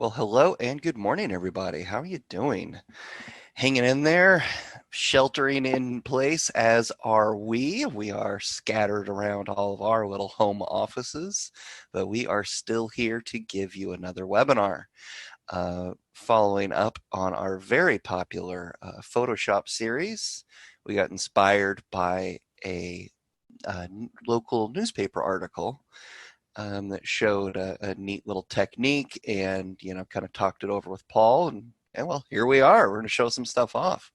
Well, hello and good morning, everybody. How are you doing? Hanging in there, sheltering in place, as are we. We are scattered around all of our little home offices, but we are still here to give you another webinar. Following up on our very popular Photoshop series, we got inspired by a local newspaper article that showed a neat little technique, and kind of talked it over with Paul, and well, here we are. We're going to show some stuff off.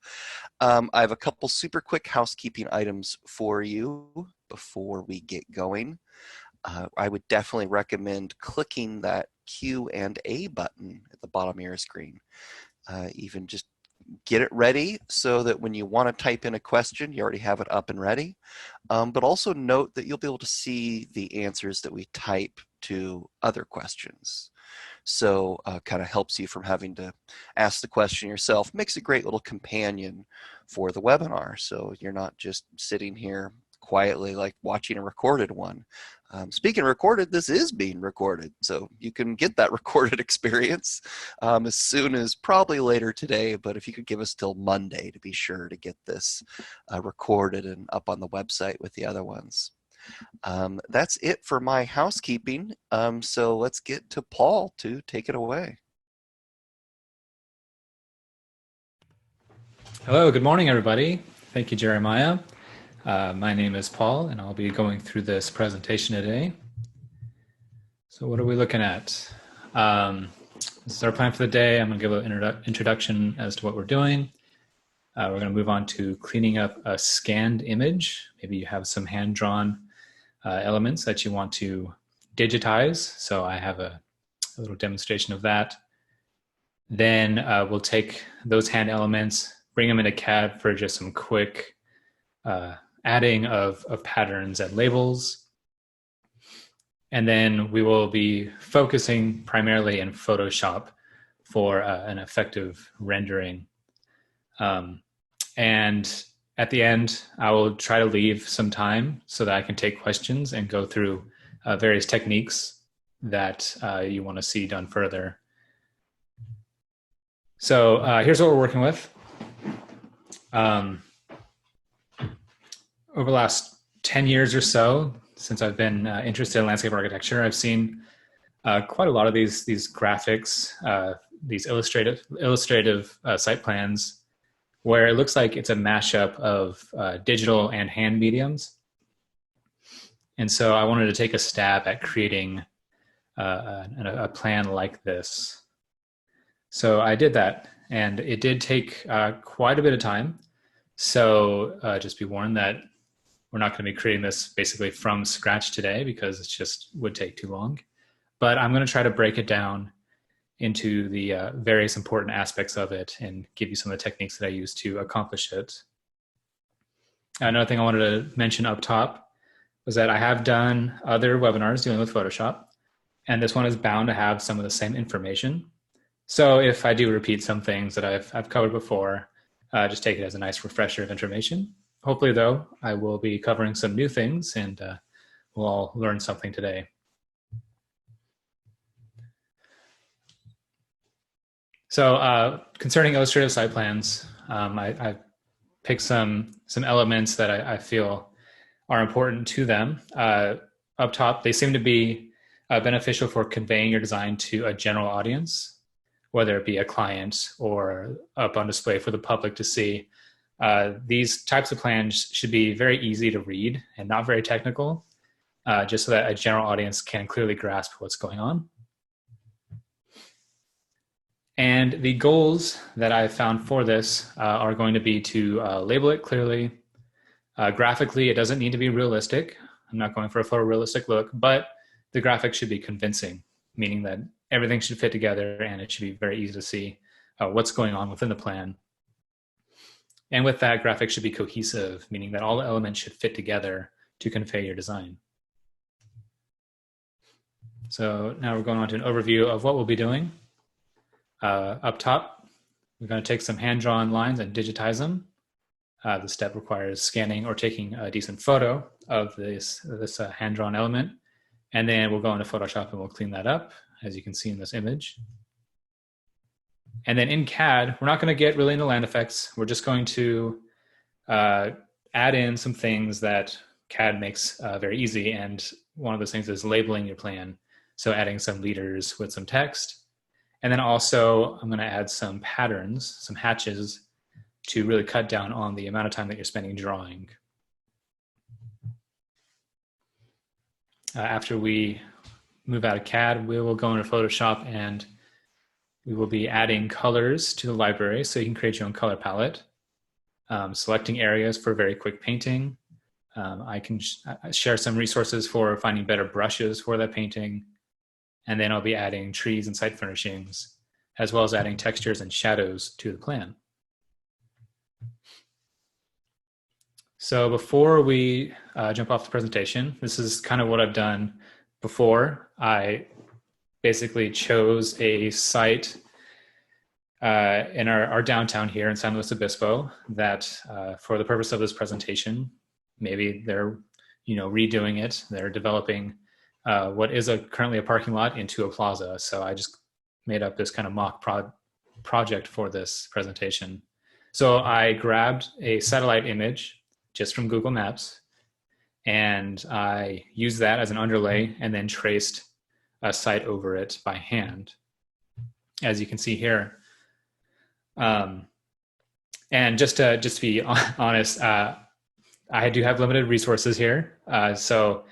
I have a couple super quick housekeeping items for you before we get going. I would definitely recommend clicking that Q&A button at the bottom of your screen. Even just get it ready so that when you want to type in a question, you already have it up and ready. But also note that you'll be able to see the answers that we type to other questions. So kind of helps you from having to ask the question yourself. Makes a great little companion for the webinar. So you're not just sitting here quietly like watching a recorded one. Speaking of recorded, this is being recorded, so you can get that recorded experience as soon as probably later today, but if you could give us till Monday to be sure to get this recorded and up on the website with the other ones. That's it for my housekeeping, so let's get to Paul to take it away. Hello, good morning, everybody. Thank you, Jeremiah. My name is Paul, and I'll be going through this presentation today. So what are we looking at? This is our plan for the day. I'm going to give an introduction as to what we're doing. We're going to move on to cleaning up a scanned image. Maybe you have some hand-drawn elements that you want to digitize. So I have a little demonstration of that. Then we'll take those hand elements, bring them into CAD for just some quick adding of patterns and labels. And then we will be focusing primarily in Photoshop for an effective rendering. And at the end, I will try to leave some time so that I can take questions and go through various techniques that you want to see done further. So here's what we're working with. Over the last 10 years or so, since I've been interested in landscape architecture, I've seen quite a lot of these graphics, these illustrative site plans, where it looks like it's a mashup of digital and hand mediums. And so I wanted to take a stab at creating a plan like this. So I did that, and it did take quite a bit of time. So just be warned that we're not going to be creating this basically from scratch today because it just would take too long. But I'm going to try to break it down into the various important aspects of it and give you some of the techniques that I use to accomplish it. Another thing I wanted to mention up top was that I have done other webinars dealing with Photoshop, and this one is bound to have some of the same information. So if I do repeat some things that I've covered before, just take it as a nice refresher of information. Hopefully, though, I will be covering some new things, and we'll all learn something today. So concerning illustrative site plans, I picked some elements that I feel are important to them. Up top, they seem to be beneficial for conveying your design to a general audience, whether it be a client or up on display for the public to see. These types of plans should be very easy to read and not very technical, just so that a general audience can clearly grasp what's going on. And the goals that I found for this are going to be to label it clearly. Graphically, it doesn't need to be realistic. I'm not going for a photorealistic look, but the graphics should be convincing, meaning that everything should fit together and it should be very easy to see what's going on within the plan. And with that, graphics should be cohesive, meaning that all the elements should fit together to convey your design. So now we're going on to an overview of what we'll be doing. Up top, we're going to take some hand-drawn lines and digitize them. The step requires scanning or taking a decent photo of this hand-drawn element. And then we'll go into Photoshop and we'll clean that up, as you can see in this image. And then in CAD, we're not going to get really into land effects. We're just going to uh, add in some things that CAD makes very easy. And one of those things is labeling your plan. So adding some leaders with some text. And then also I'm going to add some patterns, some hatches to really cut down on the amount of time that you're spending drawing. After we move out of CAD, we will go into Photoshop and we will be adding colors to the library so you can create your own color palette, selecting areas for very quick painting. I can share some resources for finding better brushes for that painting. And then I'll be adding trees and site furnishings, as well as adding textures and shadows to the plan. So before we jump off the presentation, this is kind of what I've done before. I basically chose a site in our downtown here in San Luis Obispo that for the purpose of this presentation, maybe they're redoing it. They're developing what is currently a parking lot into a plaza. So I just made up this kind of mock project for this presentation. So I grabbed a satellite image just from Google Maps, and I used that as an underlay and then traced a site over it by hand, as you can see here. And just to be honest, I do have limited resources here. So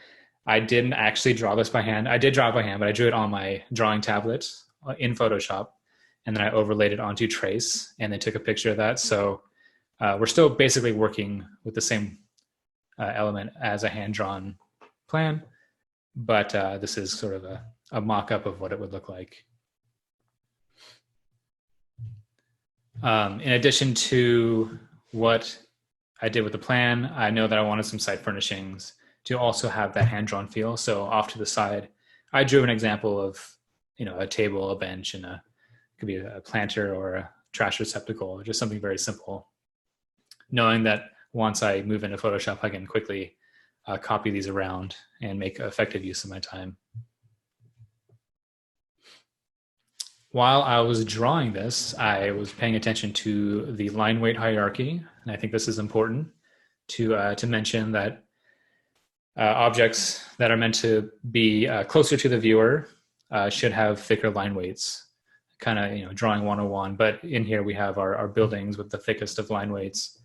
I didn't actually draw this by hand. I did draw it by hand, but I drew it on my drawing tablet in Photoshop, and then I overlaid it onto Trace and then took a picture of that. So we're still basically working with the same element as a hand-drawn plan, but this is sort of a mock-up of what it would look like. In addition to what I did with the plan, I know that I wanted some site furnishings to also have that hand-drawn feel. So off to the side, I drew an example of, a table, a bench, and it could be a planter or a trash receptacle, or just something very simple. Knowing that once I move into Photoshop, I can quickly copy these around and make effective use of my time. While I was drawing this, I was paying attention to the line weight hierarchy, and I think this is important to mention that objects that are meant to be closer to the viewer should have thicker line weights, kind of drawing 101. But in here we have our buildings with the thickest of line weights,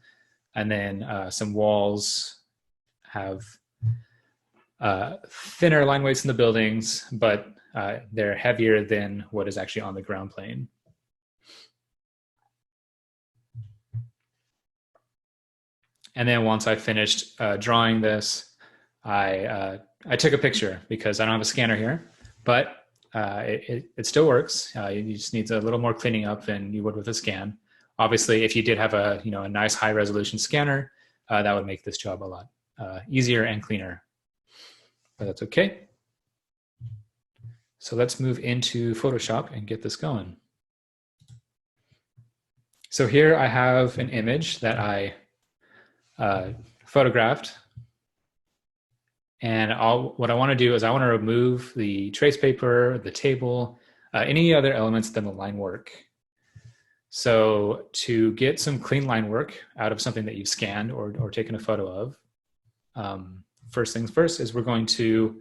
and then some walls have thinner line weights in the buildings, but they're heavier than what is actually on the ground plane. And then once I finished drawing this, I took a picture because I don't have a scanner here, but it still works. You just need a little more cleaning up than you would with a scan. Obviously, if you did have a nice high resolution scanner, that would make this job a lot easier and cleaner. But that's okay. So let's move into Photoshop and get this going. So here I have an image that I photographed. And what I want to do is I want to remove the trace paper, the table, any other elements than the line work. So to get some clean line work out of something that you've scanned or taken a photo of, first things first is we're going to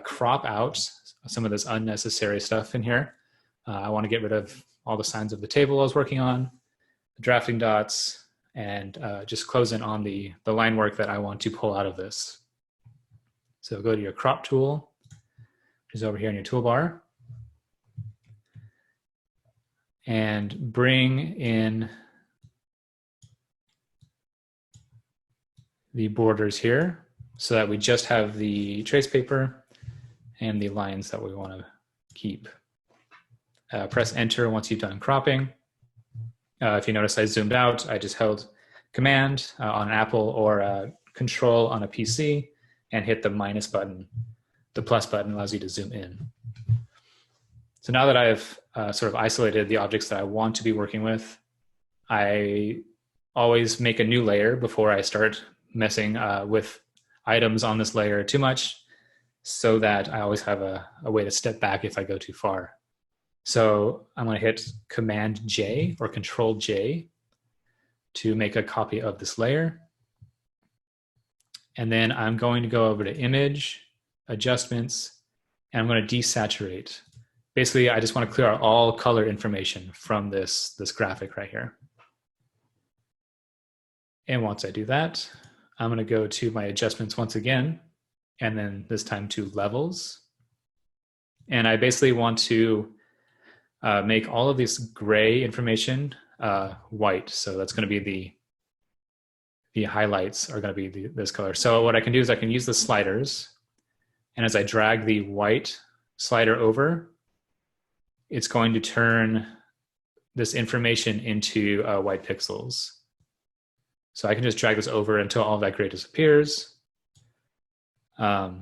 crop out some of this unnecessary stuff in here. I want to get rid of all the signs of the table I was working on, the drafting dots, and just close in on the line work that I want to pull out of this. So go to your crop tool, which is over here in your toolbar, and bring in the borders here so that we just have the trace paper and the lines that we want to keep. Press enter once you've done cropping. If you notice I zoomed out, I just held Command on an Apple or Control on a PC and hit the minus button. The plus button allows you to zoom in. So now that I've sort of isolated the objects that I want to be working with, I always make a new layer before I start messing with items on this layer too much, so that I always have a way to step back if I go too far. So I'm going to hit Command J or Control J to make a copy of this layer. And then I'm going to go over to Image, Adjustments, and I'm going to desaturate. Basically, I just want to clear out all color information from this graphic right here. And once I do that, I'm going to go to my adjustments once again, and then this time to levels. And I basically want to make all of this gray information white. So that's going to be the highlights are going to be this color. So what I can do is I can use the sliders, and as I drag the white slider over, it's going to turn this information into white pixels. So I can just drag this over until all that gray disappears. Or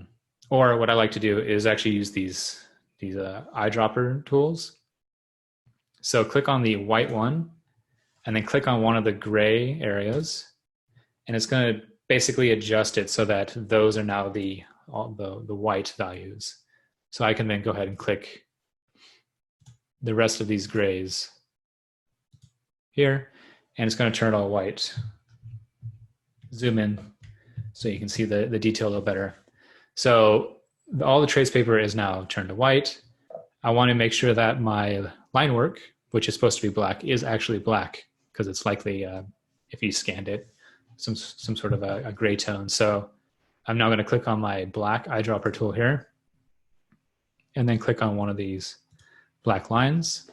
what I like to do is actually use these eyedropper tools. So click on the white one, and then click on one of the gray areas, and it's going to basically adjust it so that those are now the white values. So I can then go ahead and click the rest of these grays here, and it's going to turn it all white. Zoom in so you can see the detail a little better. So all the trace paper is now turned to white. I want to make sure that my line work, which is supposed to be black, is actually black, because it's likely, if you scanned it, some sort of a gray tone. So I'm now going to click on my black eyedropper tool here, and then click on one of these black lines.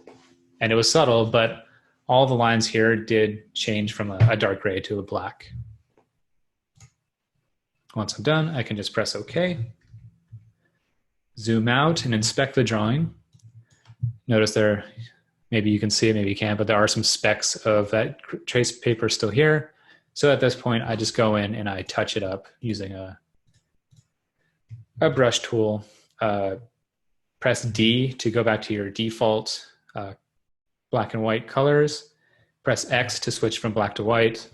And it was subtle, but all the lines here did change from a dark gray to a black. Once I'm done, I can just press OK. Zoom out and inspect the drawing. Notice there, maybe you can see it, maybe you can't, but there are some specks of that trace paper still here. So at this point, I just go in and I touch it up using a brush tool. Press D to go back to your default black and white colors. Press X to switch from black to white.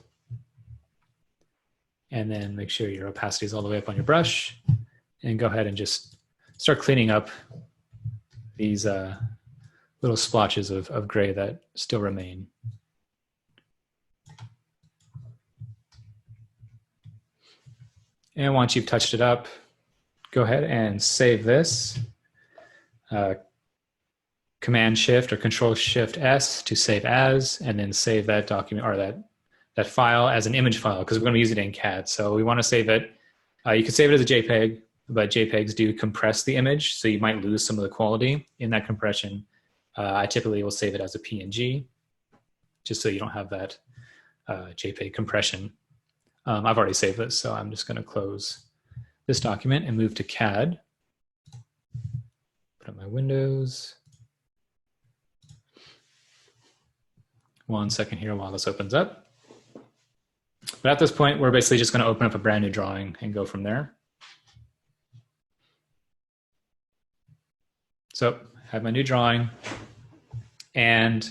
And then make sure your opacity is all the way up on your brush. And go ahead and just start cleaning up these little splotches of gray that still remain. And once you've touched it up, go ahead and save this. Command Shift or Control Shift S to save as, and then save that document or that file as an image file, because we're going to use it in CAD. So we want to save it. You can save it as a JPEG, but JPEGs do compress the image, so you might lose some of the quality in that compression. I typically will save it as a PNG, just so you don't have that JPEG compression. I've already saved this, so I'm just going to close this document and move to CAD. Put up my windows. 1 second here while this opens up. But at this point, we're basically just going to open up a brand new drawing and go from there. So I have my new drawing, and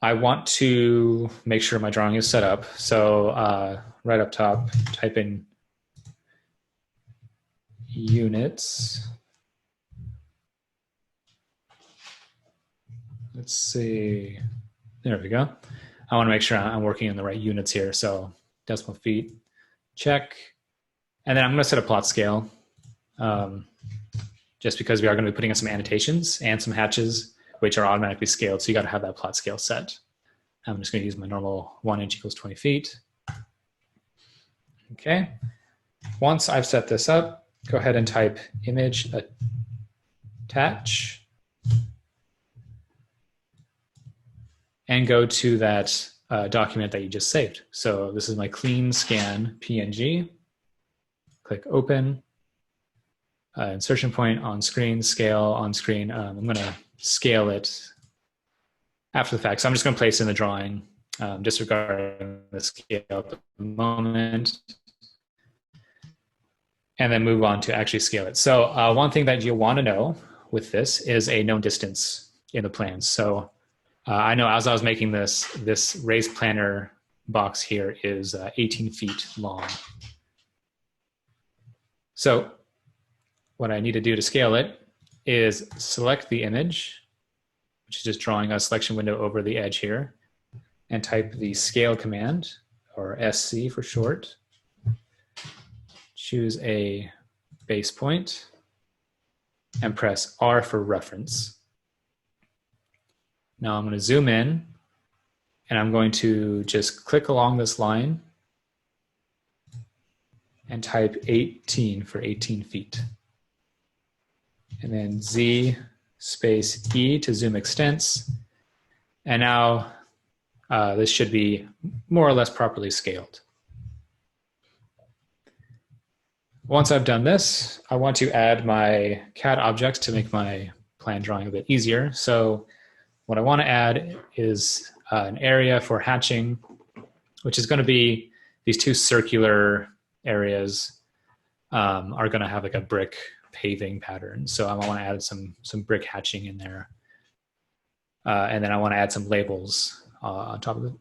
I want to make sure my drawing is set up. So right up top, type in units. Let's see. There we go. I want to make sure I'm working in the right units here. So decimal feet, check. And then I'm going to set a plot scale, just because we are going to be putting in some annotations and some hatches, which are automatically scaled. So you got to have that plot scale set. I'm just going to use my normal 1 inch equals 20 feet. Okay. Once I've set this up, go ahead and type image attach. And go to that document that you just saved. So this is my clean scan PNG. Click open. Insertion point on screen, scale on screen. I'm going to scale it after the fact. So I'm just going to place it in the drawing, disregarding the scale at the moment. And then move on to actually scale it. So one thing that you'll want to know with this is a known distance in the plans. So I know as I was making this raised planner box here is 18 feet long. So what I need to do to scale it is select the image, which is just drawing a selection window over the edge here, and type the scale command, or SC for short. Choose a base point and press R for reference. Now I'm going to zoom in, and I'm going to just click along this line and type 18 for 18 feet. And then Z space E to zoom extents. And now this should be more or less properly scaled. Once I've done this, I want to add my CAD objects to make my plan drawing a bit easier. So what I want to add is an area for hatching, which is going to be these two circular areas are going to have like a brick paving pattern. So I want to add some brick hatching in there. And then I want to add some labels on top of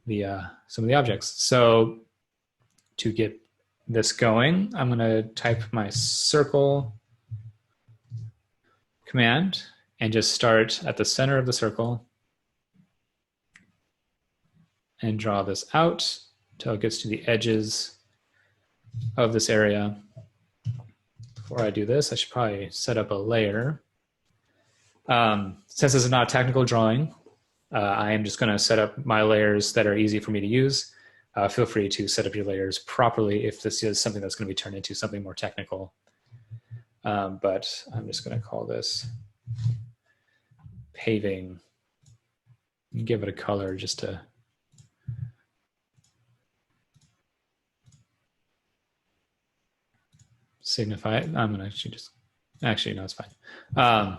some of the objects. So to get this going, I'm going to type my circle command and just start at the center of the circle and draw this out until it gets to the edges of this area. Before I do this, I should probably set up a layer. Since this is not a technical drawing, I am just going to set up my layers that are easy for me to use. Feel free to set up your layers properly if this is something that's going to be turned into something more technical. But I'm just going to call this paving. Give it a color just to signify it. I'm going to actually no, it's fine.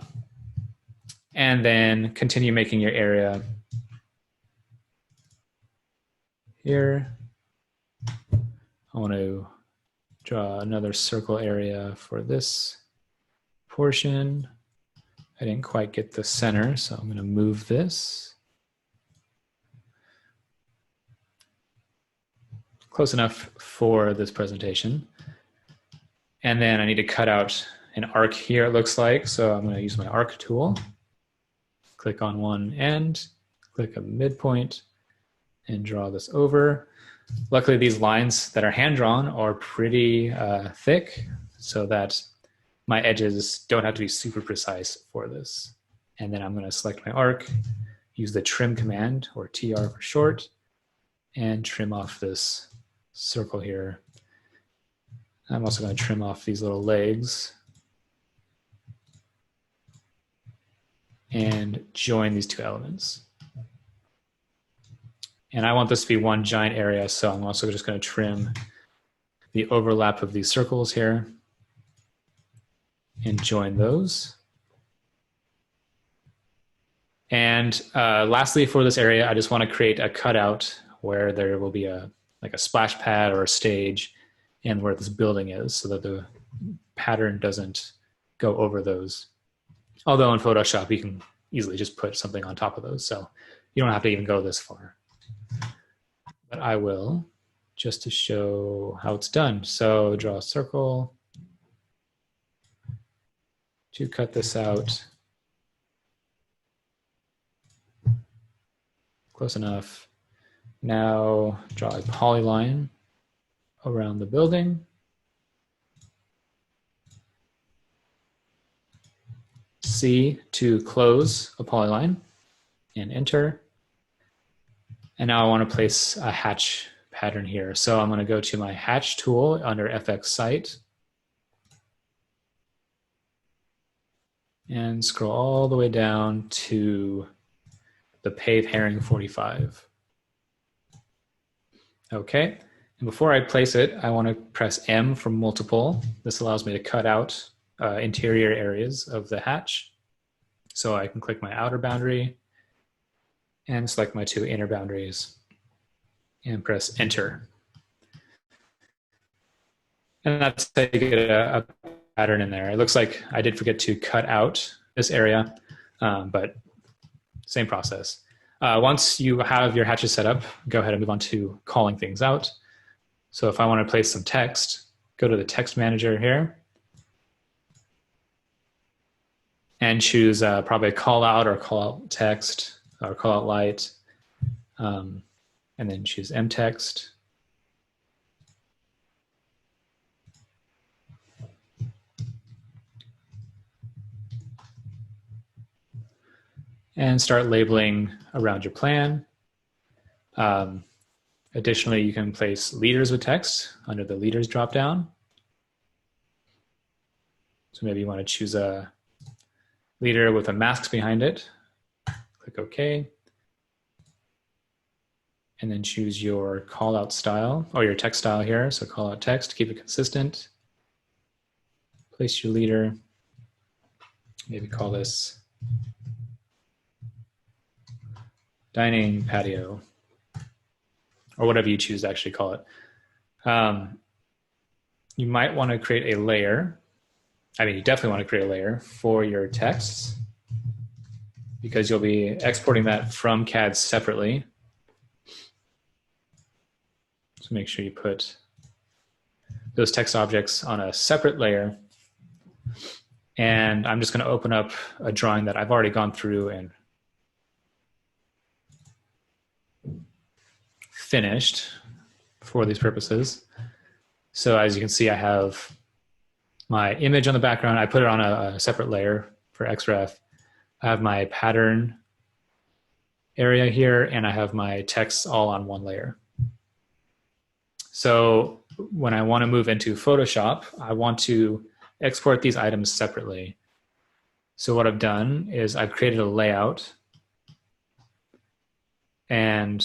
And then continue making your area here. I want to draw another circle area for this portion. I didn't quite get the center, so I'm going to move this. Close enough for this presentation. And then I need to cut out an arc here, it looks like. So I'm going to use my arc tool. Click on one end, click a midpoint, and draw this over. Luckily, these lines that are hand-drawn are pretty thick, so that my edges don't have to be super precise for this. And then I'm going to select my arc, use the trim command, or TR for short, and trim off this circle here. I'm also going to trim off these little legs and join these two elements. And I want this to be one giant area, so I'm also just going to trim the overlap of these circles here and join those. And lastly, for this area, I just want to create a cutout where there will be like a splash pad or a stage and where this building is, so that the pattern doesn't go over those. Although in Photoshop, you can easily just put something on top of those, so you don't have to even go this far. But I will, just to show how it's done. So draw a circle to cut this out. Close enough. Now draw a polyline around the building. C to close a polyline and enter. And now I want to place a hatch pattern here. So I'm going to go to my hatch tool under FX Site and scroll all the way down to the pave herring 45. Okay. And before I place it, I want to press M for multiple. This allows me to cut out interior areas of the hatch. So I can click my outer boundary and select my two inner boundaries and press enter. And that's how you get a pattern in there. It looks like I did forget to cut out this area, but same process. Once you have your hatches set up, go ahead and move on to calling things out. So if I want to place some text, go to the text manager here. and choose probably call out or call out text or call out light, and then choose M text. And start labeling around your plan. Additionally, you can place leaders with text under the leaders dropdown. So maybe you want to choose a leader with a mask behind it. Click OK. And then choose your callout style or your text style here. So call out text, keep it consistent. Place your leader. Maybe call this dining patio or whatever you choose to actually call it. You might want to create a layer. I mean, you definitely want to create a layer for your texts because you'll be exporting that from CAD separately. So make sure you put those text objects on a separate layer. And I'm just going to open up a drawing that I've already gone through and finished for these purposes. So as you can see, I have my image on the background. I put it on a separate layer for XREF. I have my pattern area here, and I have my text all on one layer. So when I want to move into Photoshop, I want to export these items separately. So what I've done is I've created a layout. And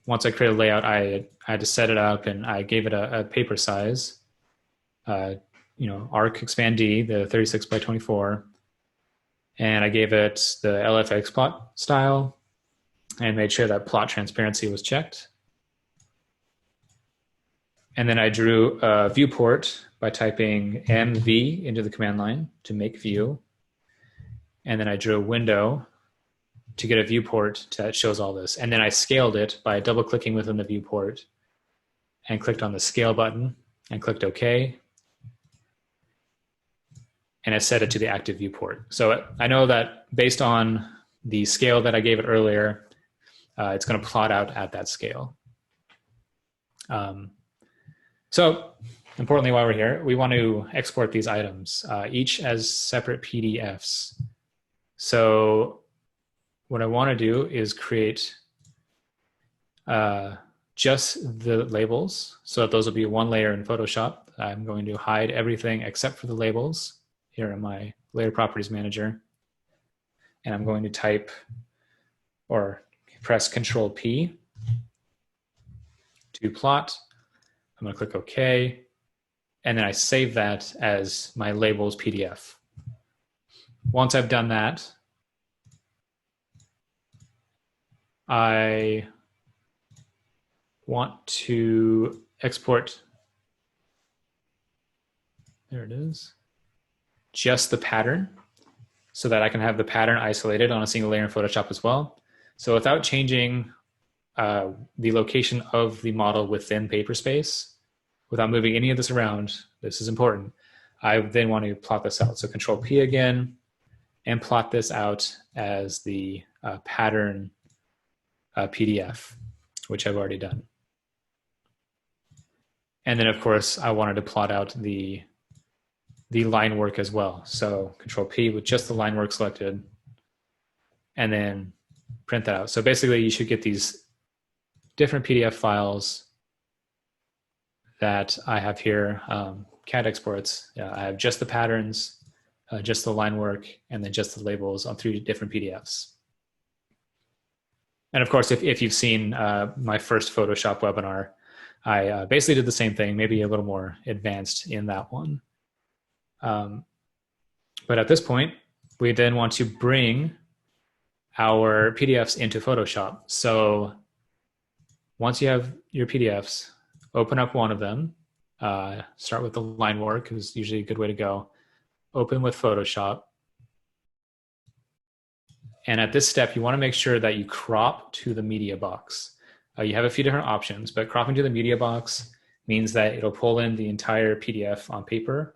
once I created a layout, I had to set it up, and I gave it a paper size. Arc Expand D, the 36 by 24. And I gave it the LFX plot style and made sure that plot transparency was checked. And then I drew a viewport by typing MV into the command line to make view. And then I drew a window to get a viewport that shows all this. And then I scaled it by double clicking within the viewport and clicked on the scale button and clicked OK. And I set it to the active viewport. So I know that based on the scale that I gave it earlier, it's going to plot out at that scale. So importantly, while we're here, we want to export these items, each as separate PDFs. So what I want to do is create just the labels. So that those will be one layer in Photoshop. I'm going to hide everything except for the labels here in my layer properties manager. And I'm going to type or press Control P to plot. I'm going to click OK. And then I save that as my labels PDF. Once I've done that, I want to export, there it is, just the pattern so that I can have the pattern isolated on a single layer in Photoshop as well. So without changing the location of the model within paper space, without moving any of this around, this is important, I then want to plot this out. So Control P again, and plot this out as the pattern PDF, which I've already done. And then of course, I wanted to plot out the line work as well. So Control P with just the line work selected, and then print that out. So basically you should get these different PDF files that I have here, CAD exports. I have just the patterns, just the line work, and then just the labels on 3 different PDFs. And of course, if you've seen my first Photoshop webinar, I basically did the same thing, maybe a little more advanced in that one. But at this point, we then want to bring our PDFs into Photoshop. So once you have your PDFs, open up one of them. Start with the line work is usually a good way to go. Open with Photoshop. And at this step, you want to make sure that you crop to the media box. You have a few different options, but cropping to the media box means that it'll pull in the entire PDF on paper,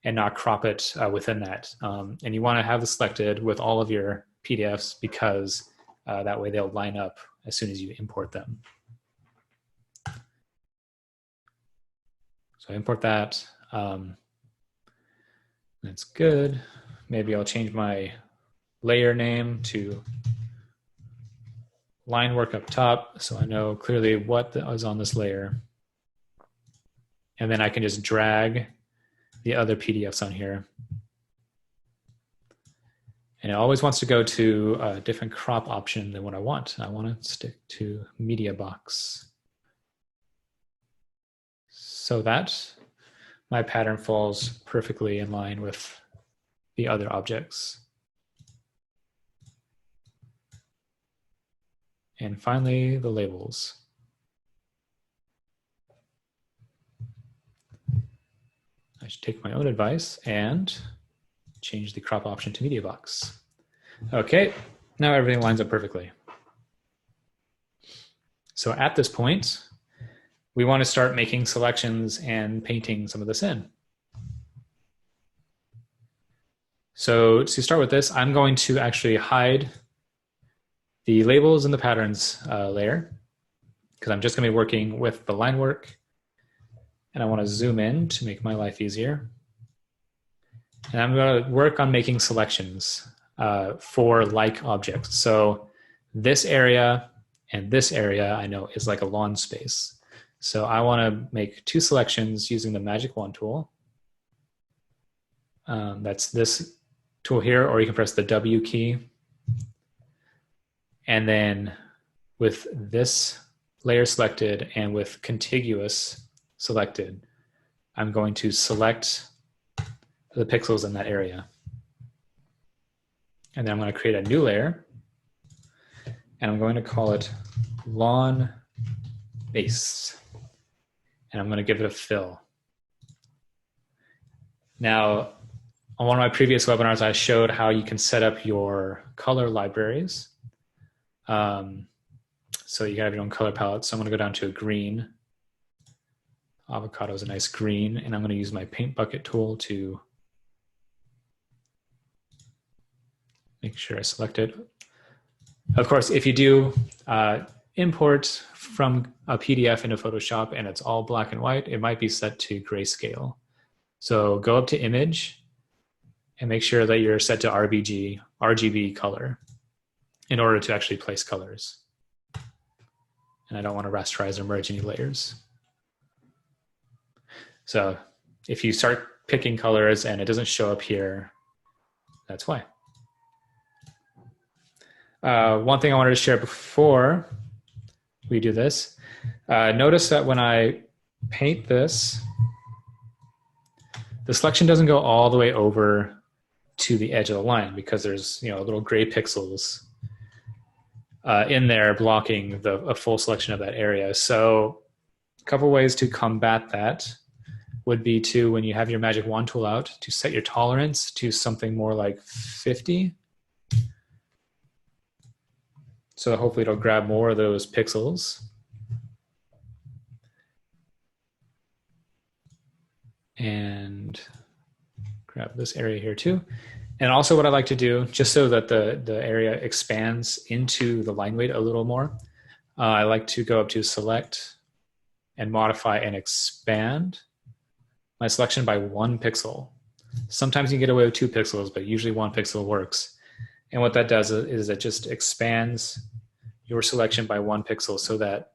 and not crop it within that. And you want to have this selected with all of your PDFs because that way they'll line up as soon as you import them. So I import that. That's good. Maybe I'll change my layer name to Linework up top so I know clearly what is on this layer. And then I can just drag the other PDFs on here. And it always wants to go to a different crop option than what I want. I want to stick to media box so that my pattern falls perfectly in line with the other objects. And finally, the labels. I should take my own advice and change the crop option to media box. Okay, now everything lines up perfectly. So at this point, we want to start making selections and painting some of this in. So to start with this, I'm going to actually hide the labels and the patterns layer because I'm just going to be working with the line work. And I want to zoom in to make my life easier. And I'm going to work on making selections for like objects. So this area and this area I know is like a lawn space. So I want to make two selections using the magic wand tool. That's this tool here, or you can press the W key. And then with this layer selected and with contiguous selected, I'm going to select the pixels in that area. And then I'm going to create a new layer. And I'm going to call it lawn base. And I'm going to give it a fill. Now, on one of my previous webinars, I showed how you can set up your color libraries. So you can have your own color palette. So I'm going to go down to a green. Avocado is a nice green. And I'm going to use my paint bucket tool to make sure I select it. Of course, if you do import from a PDF into Photoshop and it's all black and white, it might be set to grayscale. So go up to image and make sure that you're set to RGB color in order to actually place colors. And I don't want to rasterize or merge any layers. So if you start picking colors and it doesn't show up here, that's why. One thing I wanted to share before we do this, notice that when I paint this, the selection doesn't go all the way over to the edge of the line because there's little gray pixels in there blocking a full selection of that area. So a couple ways to combat that would be to, when you have your magic wand tool out, to set your tolerance to something more like 50. So hopefully it'll grab more of those pixels. And grab this area here too. And also what I like to do, just so that the area expands into the line weight a little more, I like to go up to select and modify and expand my selection by 1 pixel. Sometimes you can get away with 2 pixels, but usually 1 pixel works. And what that does is it just expands your selection by 1 pixel so that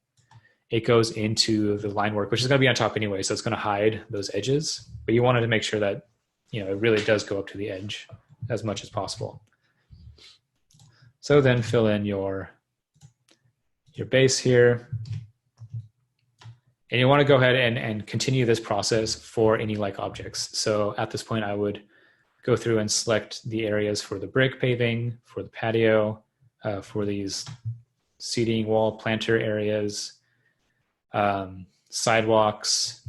it goes into the line work, which is going to be on top anyway, so it's going to hide those edges. But you wanted to make sure that it really does go up to the edge as much as possible. So then fill in your base here. And you want to go ahead and continue this process for any like objects. So at this point, I would go through and select the areas for the brick paving, for the patio, for these seating wall planter areas, sidewalks,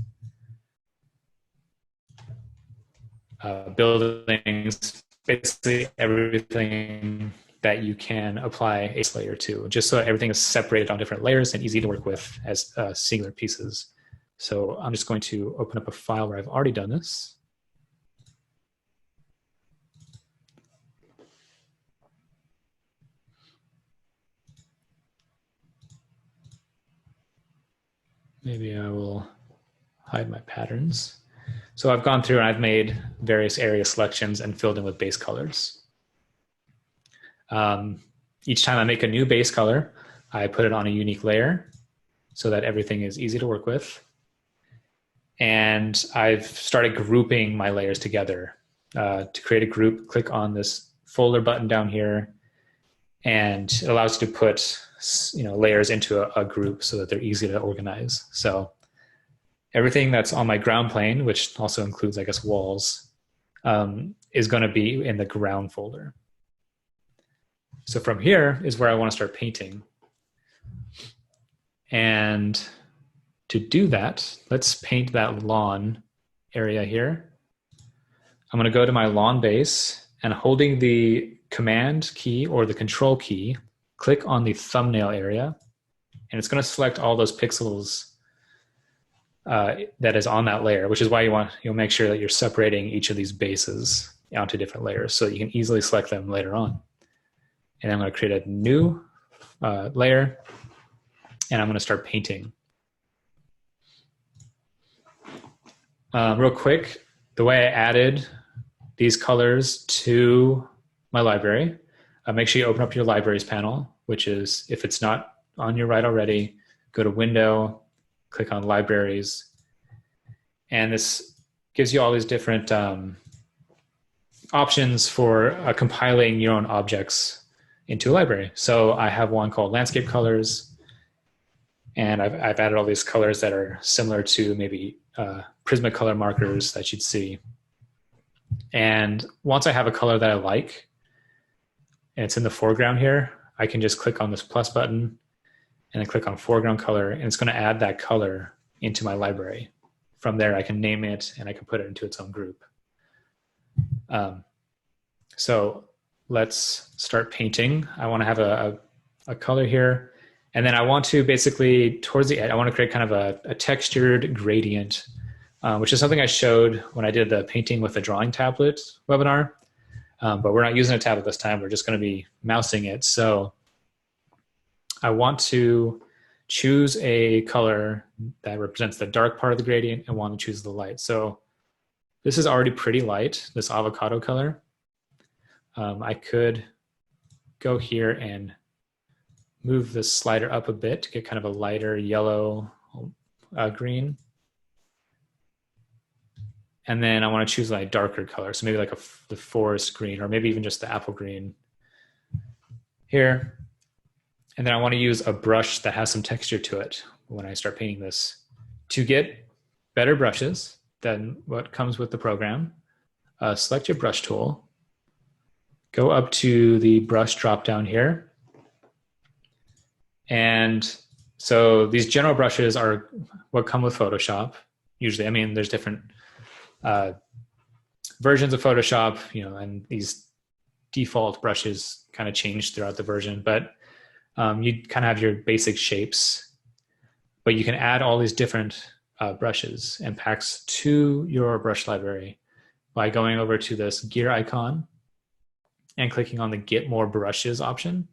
buildings, basically everything that you can apply a layer to, just so everything is separated on different layers and easy to work with as singular pieces. So I'm just going to open up a file where I've already done this. maybe I will hide my patterns. So I've gone through and I've made various area selections and filled in with base colors. Each time I make a new base color, I put it on a unique layer so that everything is easy to work with. And I've started grouping my layers together. To create a group, click on this folder button down here, and it allows you to put layers into a group so that they're easy to organize. So everything that's on my ground plane, which also includes, I guess, walls, is going to be in the ground folder. So from here is where I want to start painting. And to do that, let's paint that lawn area here. I'm going to go to my lawn base, and holding the command key or the control key, click on the thumbnail area, and it's going to select all those pixels that is on that layer, which is why you'll make sure that you're separating each of these bases onto different layers so that you can easily select them later on. And I'm going to create a new layer, and I'm going to start painting. Real quick, the way I added these colors to my library, make sure you open up your libraries panel, which is, if it's not on your right already, go to Window, click on Libraries, and this gives you all these different options for compiling your own objects into a library. So I have one called Landscape Colors, and I've added all these colors that are similar to maybe Prismacolor markers that you'd see. And once I have a color that I like, and it's in the foreground here, I can just click on this plus button and then click on foreground color, and it's going to add that color into my library. From there, I can name it and I can put it into its own group. So let's start painting. I want to have a color here, and then I want to basically, towards the end, I want to create kind of a textured gradient, which is something I showed when I did the painting with the drawing tablet webinar. But we're not using a tablet this time. We're just going to be mousing it. So I want to choose a color that represents the dark part of the gradient and want to choose the light. So this is already pretty light, this avocado color. I could go here and move this slider up a bit to get kind of a lighter yellow green. And then I want to choose like a darker color. So maybe like the forest green, or maybe even just the apple green here. And then I want to use a brush that has some texture to it when I start painting this. To get better brushes than what comes with the program, select your brush tool, go up to the brush drop down here. And so these general brushes are what come with Photoshop. Usually, I mean, there's different versions of Photoshop, and these default brushes kind of change throughout the version, but you kind of have your basic shapes, but you can add all these different brushes and packs to your brush library by going over to this gear icon and clicking on the Get More Brushes option.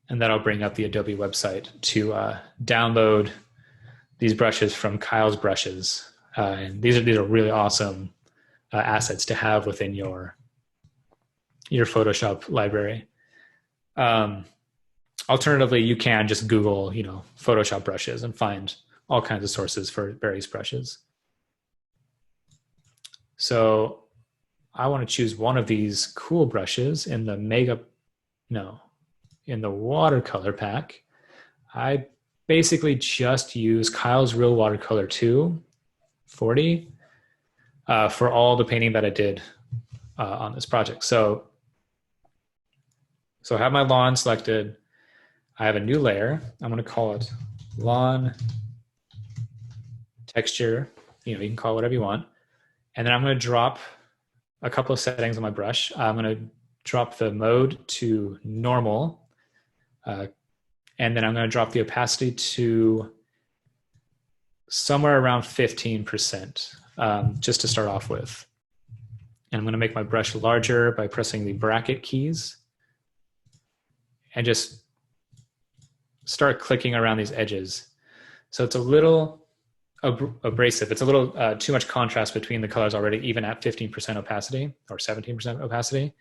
And that'll bring up the Adobe website to download these brushes from Kyle's Brushes. And these are really awesome assets to have within your Photoshop library. Alternatively, you can just Google, Photoshop brushes and find all kinds of sources for various brushes. So I want to choose one of these cool brushes in the in the watercolor pack. I basically just use Kyle's Real Watercolor 240 for all the painting that I did on this project. So I have my lawn selected. I have a new layer. I'm going to call it lawn texture. You can call it whatever you want. And then I'm going to drop a couple of settings on my brush. I'm going to drop the mode to normal. And then I'm going to drop the opacity to somewhere around 15%, just to start off with. And I'm going to make my brush larger by pressing the bracket keys and just start clicking around these edges. So it's a little abrasive. It's a little too much contrast between the colors already, even at 15% opacity or 17% opacity.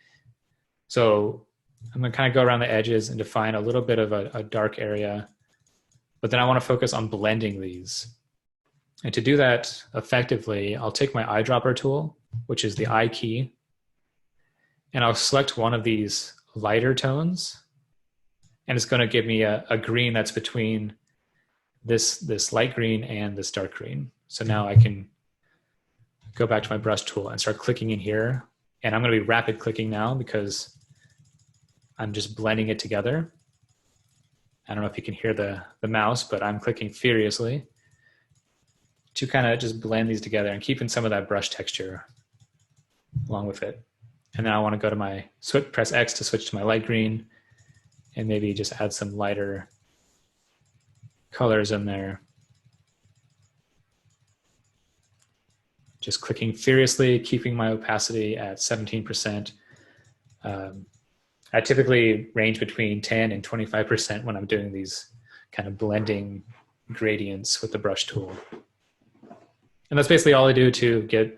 So I'm going to kind of go around the edges and define a little bit of a dark area. But then I want to focus on blending these. And to do that effectively, I'll take my eyedropper tool, which is the I key, and I'll select one of these lighter tones. And it's going to give me a green that's between this light green and this dark green. So now I can go back to my brush tool and start clicking in here. And I'm going to be rapid clicking now because I'm just blending it together. I don't know if you can hear the mouse, but I'm clicking furiously to kind of just blend these together and keeping some of that brush texture along with it. And then I want to go to my press X to switch to my light green and maybe just add some lighter colors in there. Just clicking furiously, keeping my opacity at 17%. I typically range between 10 and 25% when I'm doing these kind of blending gradients with the brush tool. And that's basically all I do to get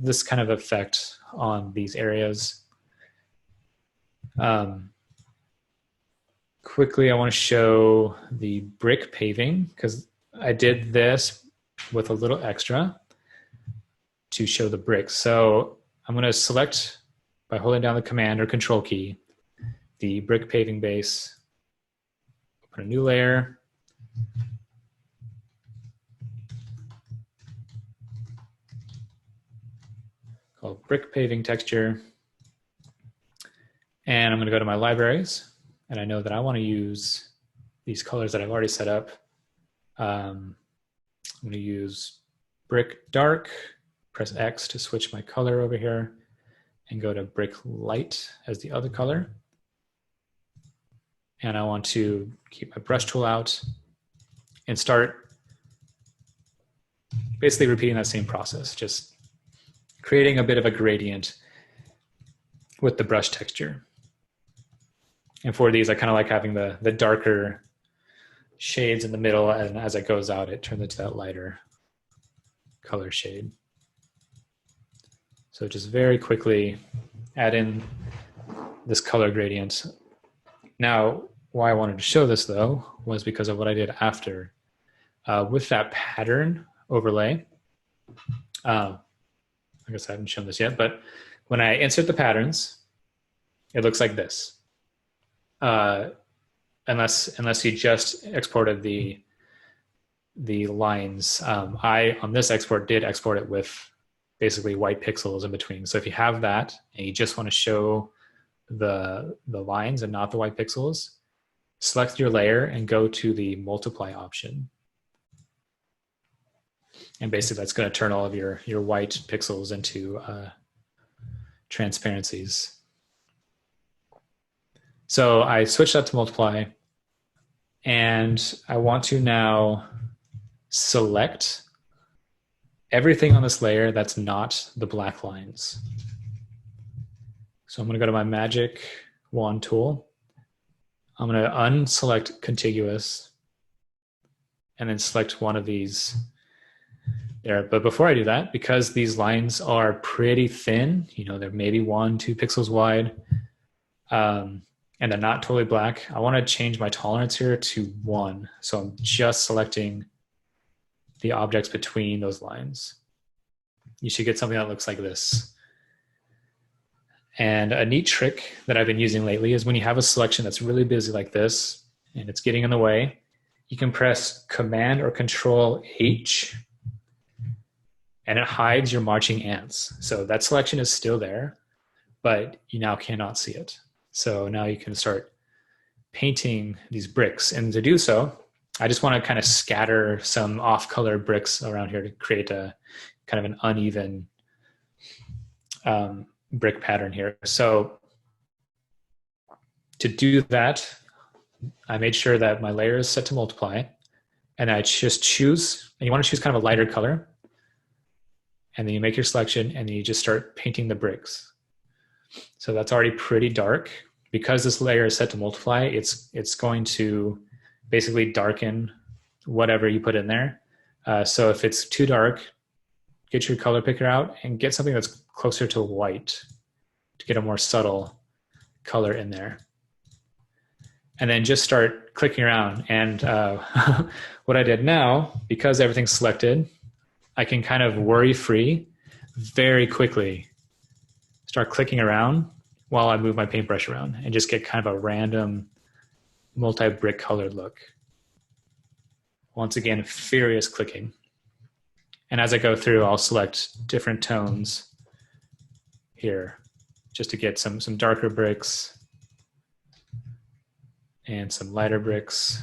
this kind of effect on these areas. Quickly, I want to show the brick paving because I did this with a little extra to show the bricks. So I'm going to select by holding down the Command or Control key, the brick paving base, open a new layer, called brick paving texture. And I'm going to go to my libraries, and I know that I want to use these colors that I've already set up. I'm going to use brick dark, press X to switch my color over here, and go to brick light as the other color. And I want to keep my brush tool out and start basically repeating that same process, just creating a bit of a gradient with the brush texture. And for these, I kind of like having the darker shades in the middle, and as it goes out, it turns into that lighter color shade. So just very quickly add in this color gradient. Now, why I wanted to show this though was because of what I did after. With that pattern overlay, I guess I haven't shown this yet, but when I insert the patterns, it looks like this. Unless you just exported the lines. I, on this export, did export it with basically white pixels in between. So if you have that and you just want to show the lines and not the white pixels, select your layer and go to the multiply option. And basically that's going to turn all of your white pixels into transparencies. So I switched that to multiply, and I want to now select everything on this layer that's not the black lines. So I'm going to go to my magic wand tool. I'm going to unselect contiguous and then select one of these there. But before I do that, because these lines are pretty thin, you know, they're maybe 1-2 pixels wide, and they're not totally black, I want to change my tolerance here to 1. So I'm just selecting the objects between those lines. You should get something that looks like this. And a neat trick that I've been using lately is when you have a selection that's really busy like this and it's getting in the way, you can press Command or Control H and it hides your marching ants. So that selection is still there, but you now cannot see it. So now you can start painting these bricks. And to do so, I just want to kind of scatter some off-color bricks around here to create a kind of an uneven brick pattern here. So to do that, I made sure that my layer is set to multiply, and I just choose, and you want to choose kind of a lighter color, and then you make your selection, and then you just start painting the bricks. So that's already pretty dark. because this layer is set to multiply, it's going to basically darken whatever you put in there. So if it's too dark, get your color picker out and get something that's closer to white to get a more subtle color in there. And then just start clicking around. And what I did now, because everything's selected, I can kind of worry-free very quickly start clicking around while I move my paintbrush around and just get kind of a random multi-brick colored look. Once again, furious clicking. And as I go through, I'll select different tones here just to get some darker bricks and some lighter bricks.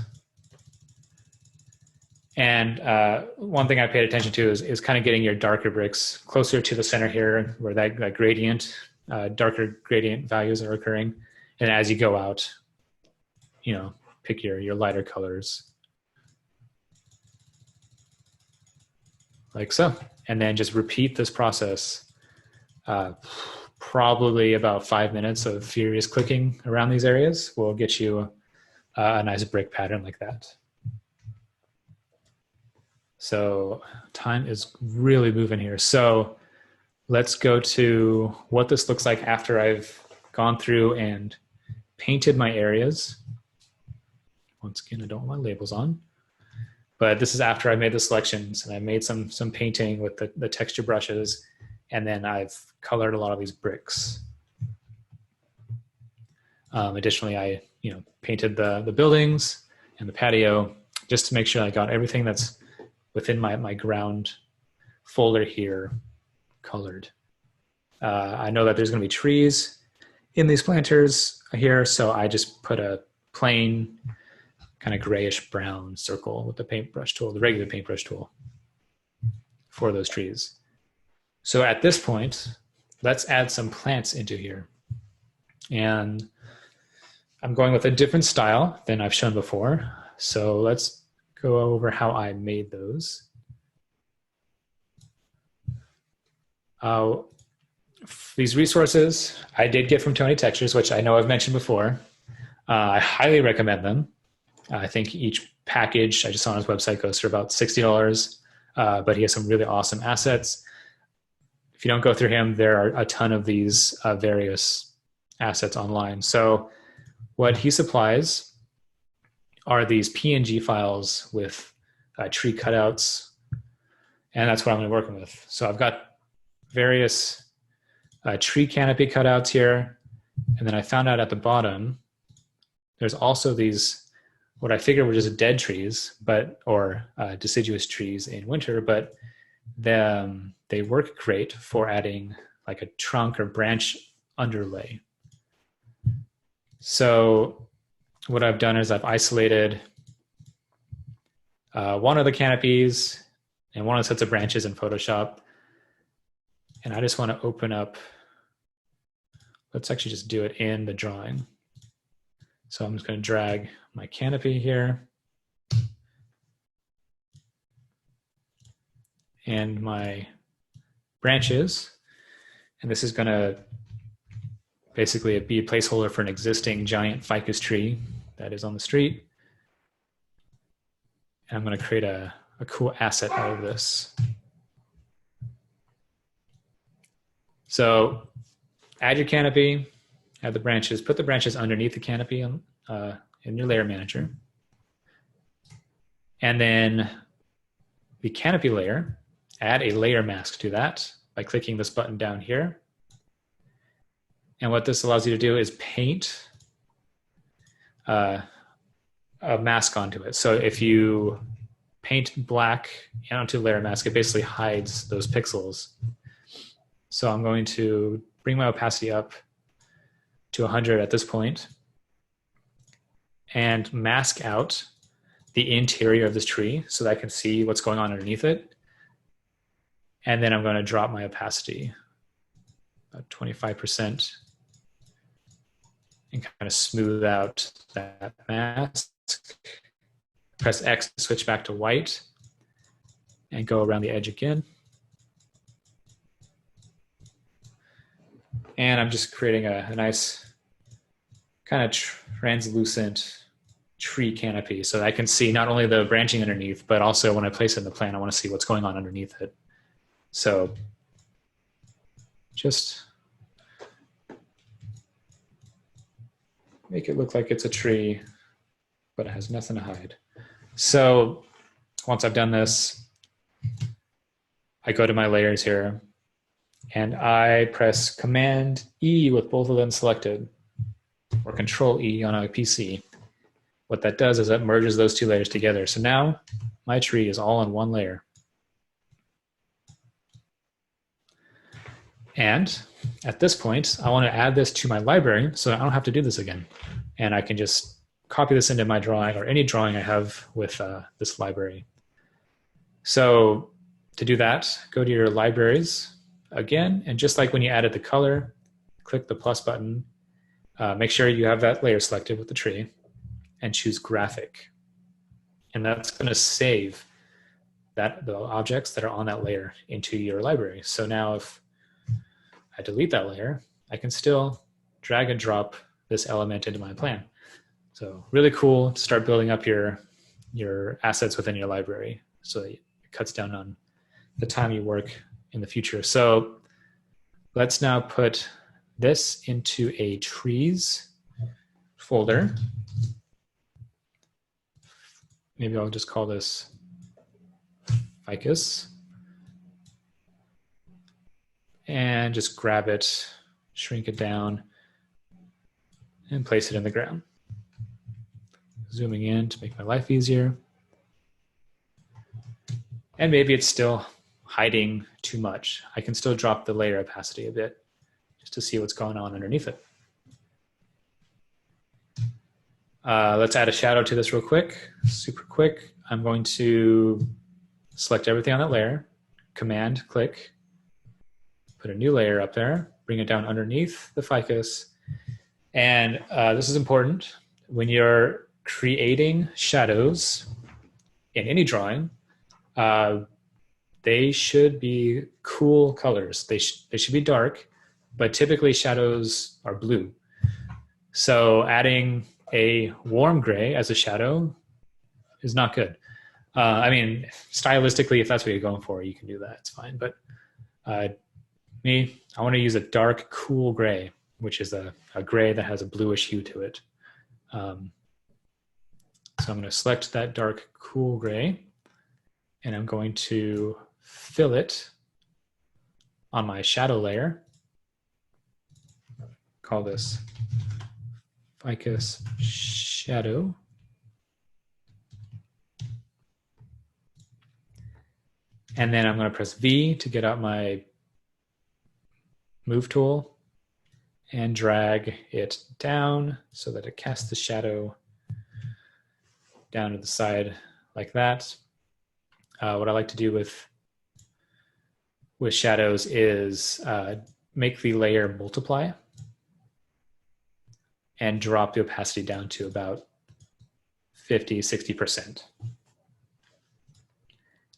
And one thing I paid attention to is kind of getting your darker bricks closer to the center here where that gradient, darker gradient values are occurring. And as you go out, pick your lighter colors. Like so. And then just repeat this process. Probably about 5 minutes of furious clicking around these areas will get you a nice brick pattern like that. So time is really moving here. So let's go to what this looks like after I've gone through and painted my areas. Once again, I don't want labels on. But this is after I made the selections and I made some painting with the texture brushes, and then I've colored a lot of these bricks. Additionally, I painted the buildings and the patio just to make sure I got everything that's within my ground folder here colored. I know that there's going to be trees in these planters here, so I just put a plain kind of grayish brown circle with the paintbrush tool, the regular paintbrush tool for those trees. So at this point, let's add some plants into here. And I'm going with a different style than I've shown before. So let's go over how I made those. These resources I did get from Tony Textures, which I know I've mentioned before. I highly recommend them. I think each package I just saw on his website goes for about $60, but he has some really awesome assets. If you don't go through him, there are a ton of these various assets online. So what he supplies are these PNG files with tree cutouts, and that's what I'm going to be working with. So I've got various tree canopy cutouts here, and then I found out at the bottom there's also these what I figured were just dead trees, or deciduous trees in winter, but they work great for adding like a trunk or branch underlay. So what I've done is I've isolated one of the canopies and one of the sets of branches in Photoshop. And I just want to open up, let's actually just do it in the drawing. So I'm just going to drag my canopy here and my branches. And this is going to basically be a placeholder for an existing giant ficus tree that is on the street. And I'm going to create a cool asset out of this. So add your canopy, add the branches, put the branches underneath the canopy in your layer manager. And then the canopy layer, add a layer mask to that by clicking this button down here. And what this allows you to do is paint a mask onto it. So if you paint black onto layer mask, it basically hides those pixels. So I'm going to bring my opacity up to 100 at this point and mask out the interior of this tree so that I can see what's going on underneath it. And then I'm going to drop my opacity about 25% and kind of smooth out that mask. Press X to switch back to white and go around the edge again. And I'm just creating a nice kind of translucent tree canopy so that I can see not only the branching underneath, but also when I place it in the plan, I want to see what's going on underneath it. So just make it look like it's a tree, but it has nothing to hide. So once I've done this, I go to my layers here and I press Command E with both of them selected, or Control E on a PC. What that does is it merges those two layers together. So now my tree is all in one layer. And at this point, I want to add this to my library so I don't have to do this again. And I can just copy this into my drawing or any drawing I have with this library. So to do that, go to your libraries again, and just like when you added the color, click the plus button, make sure you have that layer selected with the tree, and choose graphic. And that's going to save the objects that are on that layer into your library. So now if I delete that layer, I can still drag and drop this element into my plan. So really cool to start building up your assets within your library so that it cuts down on the time you work in the future. So let's now put this into a trees folder. Maybe I'll just call this ficus. And just grab it, shrink it down, and place it in the ground. Zooming in to make my life easier. And maybe it's still hiding too much. I can still drop the layer opacity a bit just to see what's going on underneath it. Let's add a shadow to this real quick, super quick. I'm going to select everything on that layer, Command click, put a new layer up there, bring it down underneath the ficus. And this is important. When you're creating shadows in any drawing, they should be cool colors. They should be dark, but typically shadows are blue. So adding a warm gray as a shadow is not good. I mean, stylistically, if that's what you're going for, you can do that. It's fine. But I want to use a dark, cool gray, which is a gray that has a bluish hue to it. So I'm going to select that dark, cool gray, and I'm going to fill it on my shadow layer. Call this ficus shadow. And then I'm going to press V to get out my move tool and drag it down so that it casts the shadow down to the side like that. What I like to do with shadows is make the layer multiply and drop the opacity down to about 50, 60%.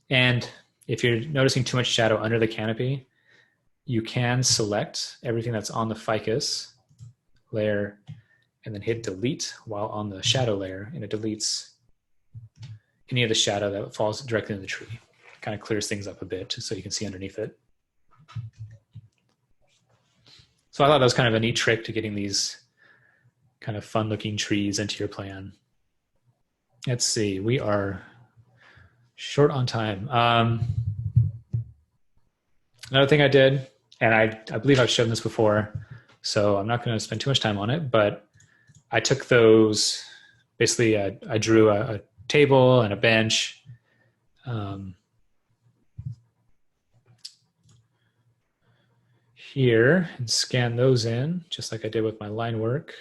And if you're noticing too much shadow under the canopy, you can select everything that's on the ficus layer and then hit delete while on the shadow layer, and it deletes any of the shadow that falls directly in the tree. It kind of clears things up a bit so you can see underneath it. So I thought that was kind of a neat trick to getting these kind of fun looking trees into your plan. Let's see, we are short on time. Another thing I did, and I believe I've shown this before, so I'm not going to spend too much time on it, but I took those, basically I drew a table and a bench. Here, and scan those in, just like I did with my line work.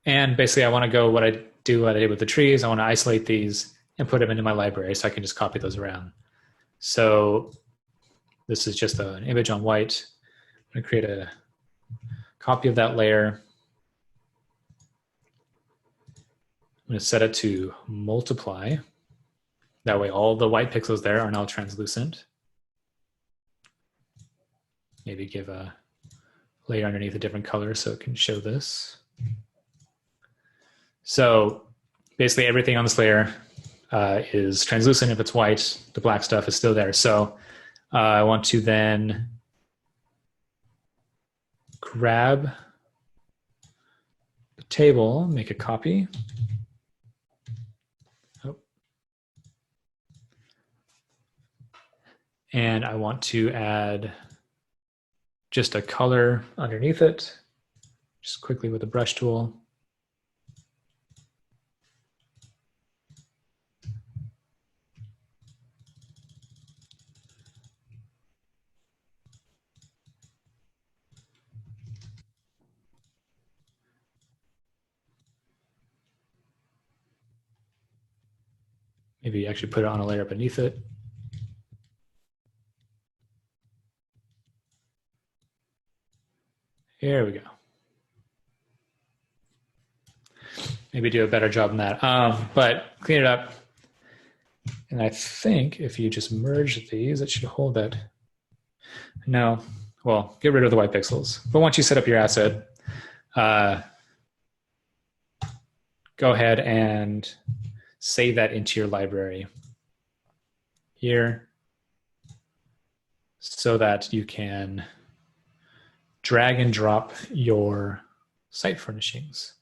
And basically I want to go what I did with the trees. I want to isolate these and put them into my library so I can just copy those around. So this is just an image on white. I'm going to create a copy of that layer. I'm going to set it to multiply. That way all the white pixels there are now translucent. Maybe give a layer underneath a different color so it can show this. So basically everything on this layer is translucent if it's white. The black stuff is still there. So I want to then grab the table, make a copy. Oh. And I want to add just a color underneath it, just quickly with the brush tool. Maybe actually put it on a layer beneath it. Here we go. Maybe do a better job than that. But clean it up. And I think if you just merge these, it should hold that. No, well, get rid of the white pixels. But once you set up your asset, go ahead and save that into your library here so that you can drag and drop your site furnishings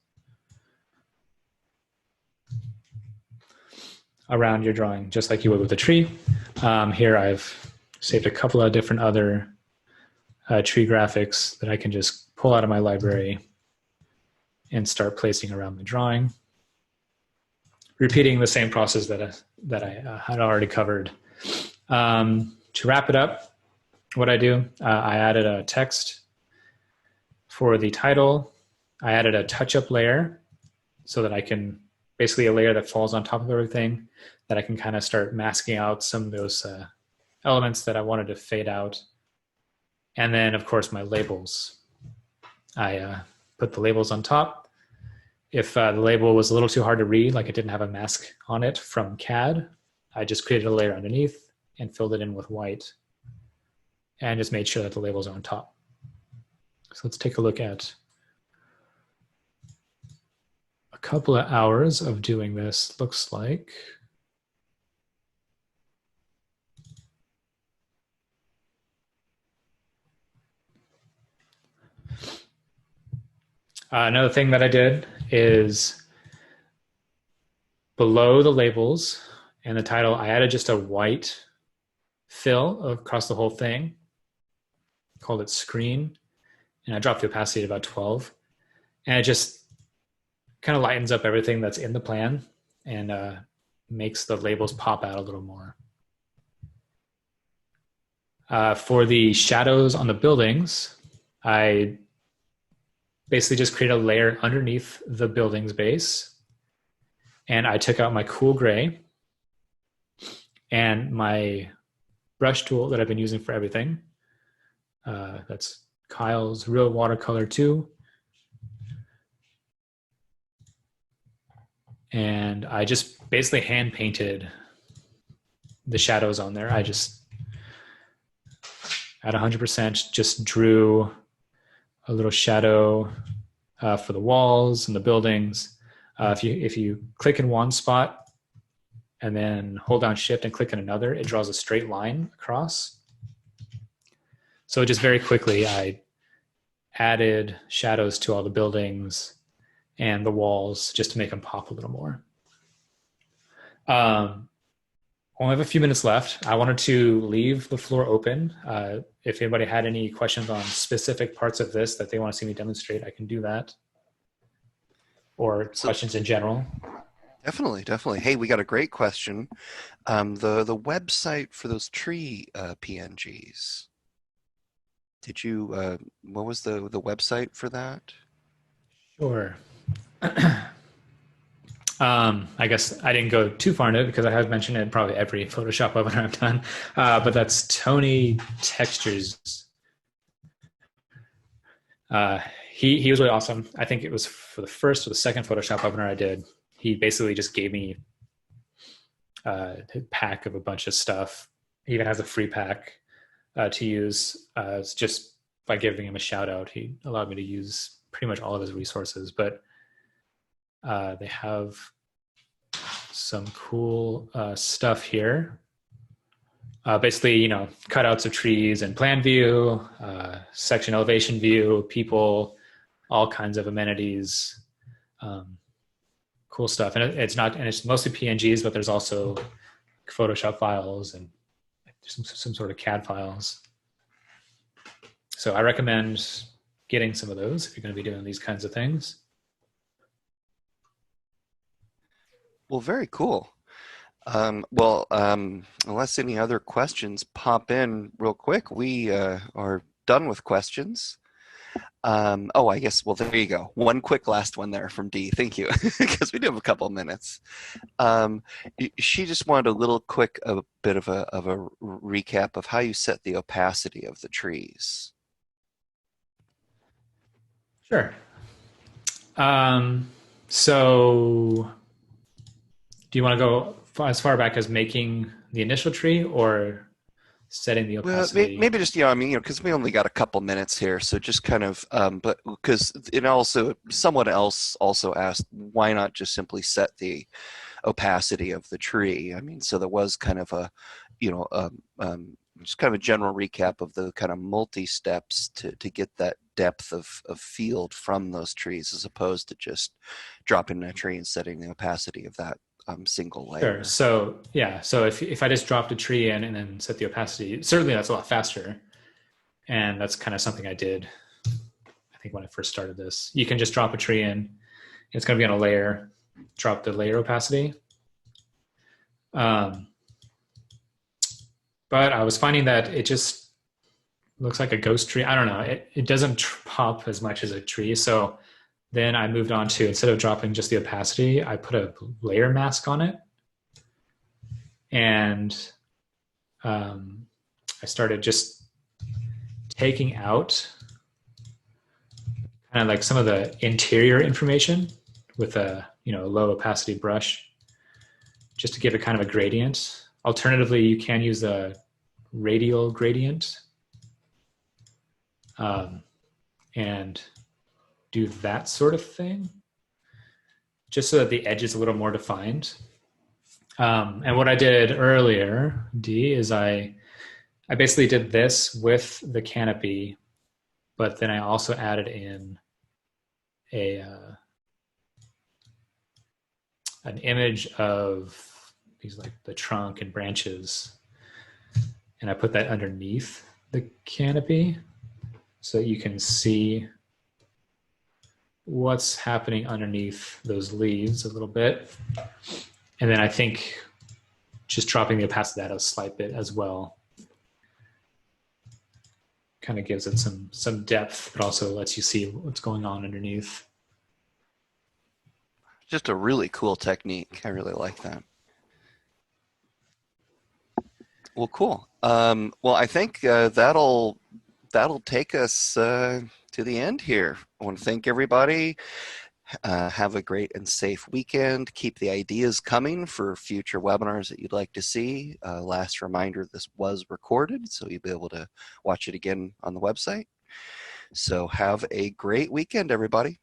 around your drawing, just like you would with a tree. Here I've saved a couple of different other tree graphics that I can just pull out of my library and start placing around the drawing. Repeating the same process that I had already covered. To wrap it up, what I do, I added a text for the title. I added a touch-up layer so that I can, basically a layer that falls on top of everything, that I can kind of start masking out some of those elements that I wanted to fade out. And then, of course, my labels. I put the labels on top. If the label was a little too hard to read, like it didn't have a mask on it from CAD, I just created a layer underneath and filled it in with white and just made sure that the labels are on top. So let's take a look at a couple of hours of doing this. Looks like another thing that I did is below the labels and the title, I added just a white fill across the whole thing, called it screen, and I dropped the opacity to about 12. And it just kind of lightens up everything that's in the plan and makes the labels pop out a little more. For the shadows on the buildings, I basically just created a layer underneath the building's base. And I took out my cool gray and my brush tool that I've been using for everything. That's Kyle's Real Watercolor 2. And I just basically hand painted the shadows on there. I just, at 100%, just drew a little shadow for the walls and the buildings. If you click in one spot and then hold down Shift and click in another, it draws a straight line across. So just very quickly, I added shadows to all the buildings and the walls just to make them pop a little more. Only have a few minutes left. I wanted to leave the floor open. If anybody had any questions on specific parts of this that they want to see me demonstrate, I can do that. Or questions in general. Definitely. Hey, we got a great question. The website for those tree PNGs. Did you? What was the website for that? Sure. I guess I didn't go too far into it because I have mentioned it in probably every Photoshop webinar I've done. But that's Tony Textures. He was really awesome. I think it was for the first or the second Photoshop webinar I did. He basically just gave me pack of a bunch of stuff. He even has a free pack to use. It's just by giving him a shout out, he allowed me to use pretty much all of his resources. But they have some cool stuff here. Basically, cutouts of trees and plan view, section elevation view, people, all kinds of amenities, cool stuff. And it's mostly PNGs, but there's also Photoshop files and some sort of CAD files. So I recommend getting some of those if you're going to be doing these kinds of things. Well, very cool. Unless any other questions pop in real quick, we are done with questions. I guess, well, there you go. One quick last one there from Dee. Thank you, because we do have a couple of minutes. She just wanted a bit of a recap of how you set the opacity of the trees. Sure. So do you want to go as far back as making the initial tree or setting the opacity? Well, maybe just, because we only got a couple minutes here. So just kind of, but because someone else also asked, why not just simply set the opacity of the tree? I mean, so there was kind of a, just kind of a general recap of the kind of multi-steps to get that depth of field from those trees, as opposed to just dropping a tree and setting the opacity of that single layer. Sure. So yeah. So if I just dropped a tree in and then set the opacity, certainly that's a lot faster. And that's kind of something I did, I think, when I first started this. You can just drop a tree in. It's going to be on a layer. Drop the layer opacity. But I was finding that it just looks like a ghost tree. I don't know. It doesn't pop as much as a tree. So then I moved on to, instead of dropping just the opacity, I put a layer mask on it. And I started just taking out kind of like some of the interior information with a low opacity brush, just to give it kind of a gradient. Alternatively, you can use a radial gradient and do that sort of thing, just so that the edge is a little more defined. And what I did earlier, D, is I basically did this with the canopy, but then I also added in an image of these, like the trunk and branches, and I put that underneath the canopy so that you can see what's happening underneath those leaves a little bit. And then I think just dropping the opacity of that a slight bit as well kind of gives it some depth, but also lets you see what's going on underneath. Just a really cool technique. I really like that. Well, cool. I think that'll take us to the end here. I want to thank everybody. Have a great and safe weekend. Keep the ideas coming for future webinars that you'd like to see. Last reminder, this was recorded, so you'll be able to watch it again on the website. So have a great weekend, everybody.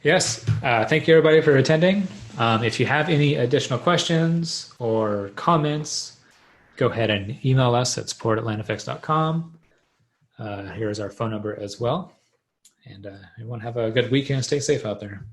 Yes, thank you everybody for attending. If you have any additional questions or comments, go ahead and email us at support@landeffects.com. Here's our phone number as well. And everyone have a good weekend. Stay safe out there.